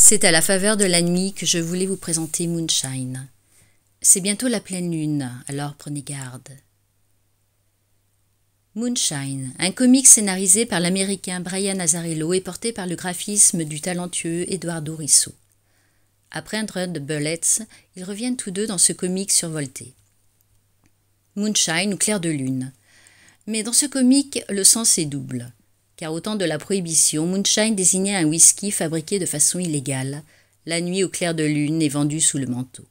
C'est à la faveur de la nuit que je voulais vous présenter Moonshine. C'est bientôt la pleine lune, alors prenez garde. Moonshine, un comique scénarisé par l'américain Brian Azzarello et porté par le graphisme du talentueux Eduardo Risso. Après Hundred Bullets, ils reviennent tous deux dans ce comique survolté. Moonshine ou clair de lune. Mais dans ce comique, le sens est double. Car au temps de la Prohibition, Moonshine désignait un whisky fabriqué de façon illégale, la nuit au clair de lune et vendu sous le manteau.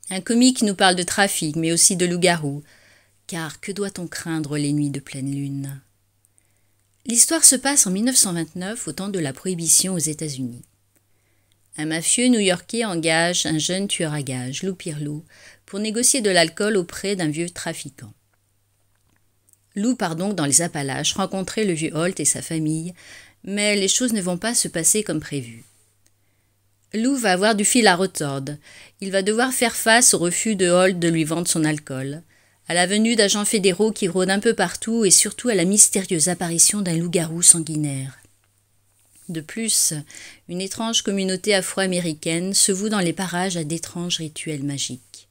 Un comique qui nous parle de trafic, mais aussi de loup-garou, car que doit-on craindre les nuits de pleine lune? L'histoire se passe en 1929, au temps de la Prohibition aux États-Unis. Un mafieux new-yorkais engage un jeune tueur à gages, Lou Pirlo, pour négocier de l'alcool auprès d'un vieux trafiquant. Lou part donc dans les Appalaches rencontrer le vieux Holt et sa famille, mais les choses ne vont pas se passer comme prévu. Lou va avoir du fil à retordre. Il va devoir faire face au refus de Holt de lui vendre son alcool, à la venue d'agents fédéraux qui rôdent un peu partout et surtout à la mystérieuse apparition d'un loup-garou sanguinaire. De plus, une étrange communauté afro-américaine se voue dans les parages à d'étranges rituels magiques.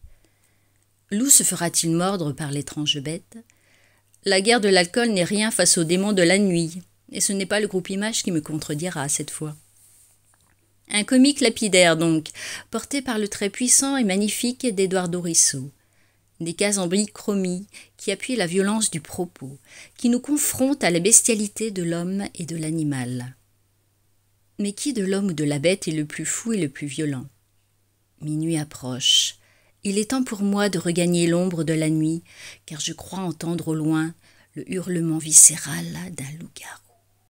Lou se fera-t-il mordre par l'étrange bête? La guerre de l'alcool n'est rien face aux démons de la nuit, et ce n'est pas le groupe Image qui me contredira cette fois. Un comique lapidaire donc, porté par le trait puissant et magnifique d'Eduardo Risso. Des cases en bichromie qui appuient la violence du propos, qui nous confrontent à la bestialité de l'homme et de l'animal. Mais qui de l'homme ou de la bête est le plus fou et le plus violent? Minuit approche. Il est temps pour moi de regagner l'ombre de la nuit, car je crois entendre au loin le hurlement viscéral d'un loup-garou.